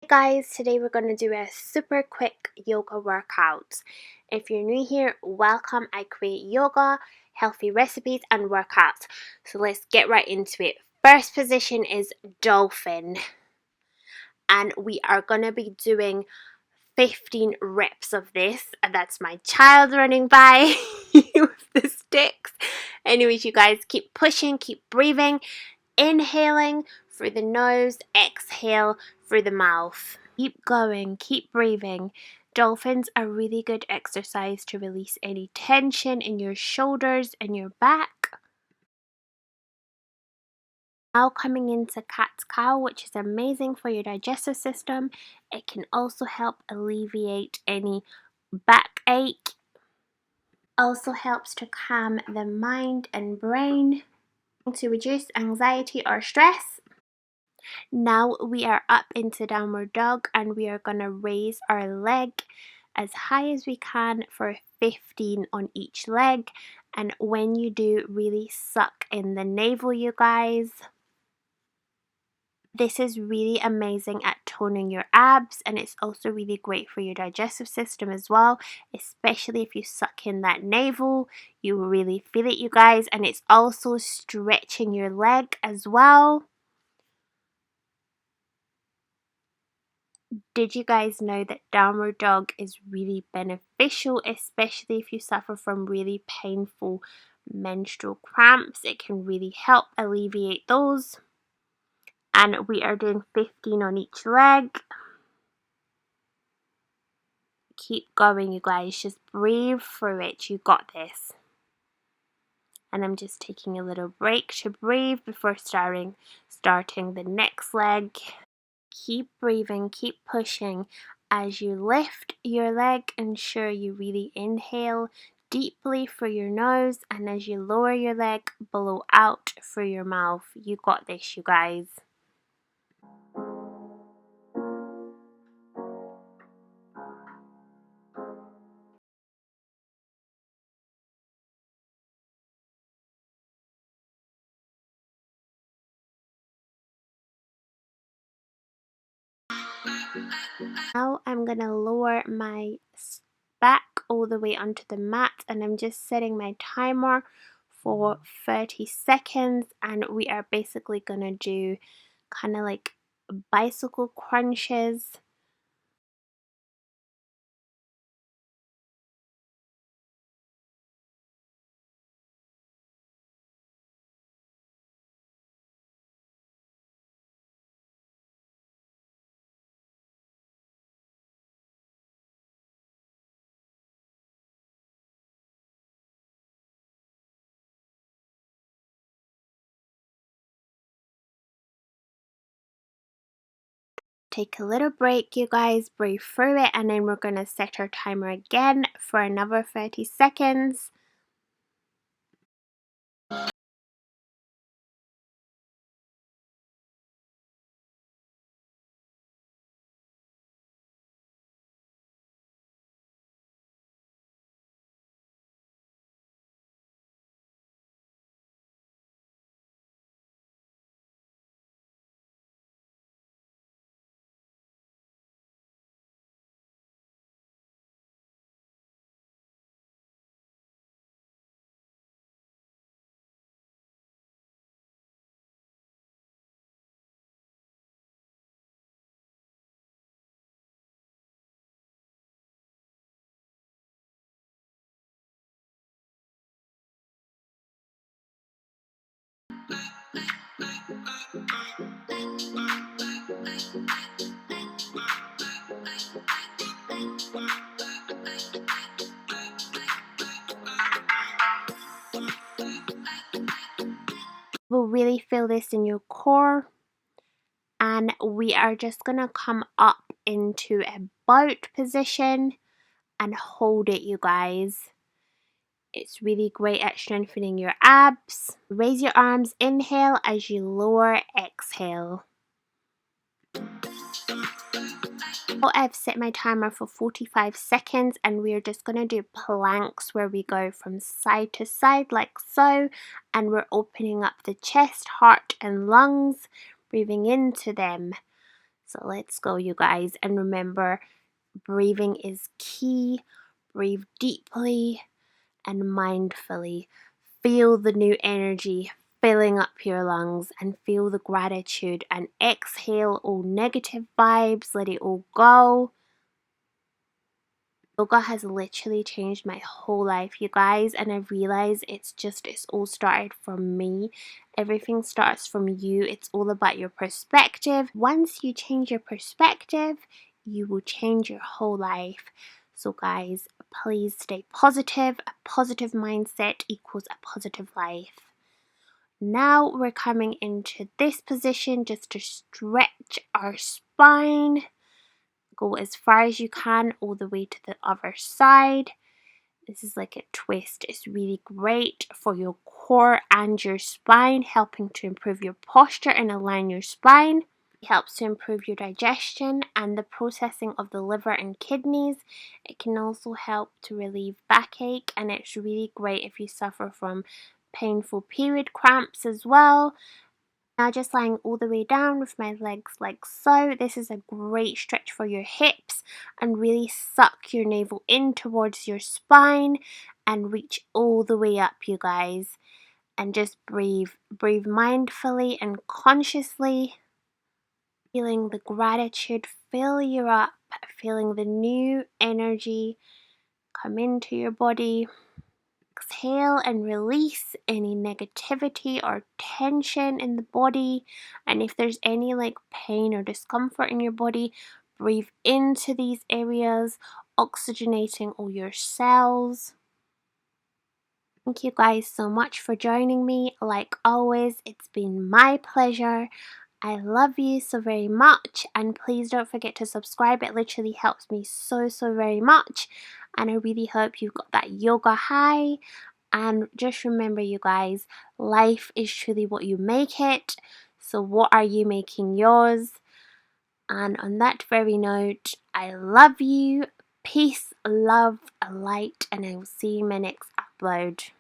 Guys, today we're going to do a super quick yoga workout. If you're new here, welcome. I create yoga, healthy recipes and workouts. So let's get right into it. First position is dolphin. And we are going to be doing 15 reps of this. And that's my child running by with the sticks. Anyways, you guys keep pushing, keep breathing. Inhaling through the nose, exhale through the mouth. Keep going, keep breathing. Dolphins are really good exercise to release any tension in your shoulders and your back. Now coming into cat's cow, which is amazing for your digestive system. It can also help alleviate any backache. Also helps to calm the mind and brain, to reduce anxiety or stress. Now we are up into downward dog and we are going to raise our leg as high as we can for 15 on each leg. And when you do, really suck in the navel, you guys. This is really amazing at toning your abs, and it's also really great for your digestive system as well, especially if you suck in that navel. You will really feel it, you guys, and it's also stretching your leg as well. Did you guys know that downward dog is really beneficial, especially if you suffer from really painful menstrual cramps? It can really help alleviate those. And we are doing 15 on each leg. Keep going, you guys. Just breathe through it. You got this. And I'm just taking a little break to breathe before starting the next leg. Keep breathing, keep pushing. As you lift your leg, ensure you really inhale deeply through your nose, and as you lower your leg, blow out through your mouth. You got this, you guys. Now I'm gonna lower my back all the way onto the mat, and I'm just setting my timer for 30 seconds, and we are basically gonna do kind of like bicycle crunches. Take a little break, you guys, breathe through it, and then we're going to set our timer again for another 30 seconds. We'll really feel this in your core, and we are just going to come up into a boat position and hold it, you guys. It's really great at strengthening your abs. Raise your arms, inhale, as you lower, exhale. Now I've set my timer for 45 seconds, and we're just going to do planks where we go from side to side like so, and we're opening up the chest, heart and lungs, breathing into them. So let's go, you guys. And remember, breathing is key. Breathe deeply and mindfully. Feel the new energy filling up your lungs and feel the gratitude, and exhale all negative vibes, let it all go. Yoga has literally changed my whole life, you guys, and I realize it's all started from me. Everything starts from you. It's all about your perspective. Once you change your perspective, you will change your whole life. So guys, please stay positive. A positive mindset equals a positive life. Now we're coming into this position just to stretch our spine. Go as far as you can all the way to the other side. This is like a twist. It's really great for your core and your spine, helping to improve your posture and align your spine. It helps to improve your digestion and the processing of the liver and kidneys. It can also help to relieve backache, and it's really great if you suffer from painful period cramps as well. Now just lying all the way down with my legs like so. This is a great stretch for your hips, and really suck your navel in towards your spine and reach all the way up, you guys. And just breathe. Breathe mindfully and consciously. Feeling the gratitude fill you up, feeling the new energy come into your body. Exhale and release any negativity or tension in the body. And if there's any like pain or discomfort in your body, breathe into these areas, oxygenating all your cells. Thank you guys so much for joining me. Like always, it's been my pleasure. I love you so very much, and please don't forget to subscribe. It literally helps me so very much, and I really hope you've got that yoga high. And just remember, you guys, life is truly what you make it. So what are you making yours? And on that very note, I love you. Peace, love, light, and I will see you in my next upload.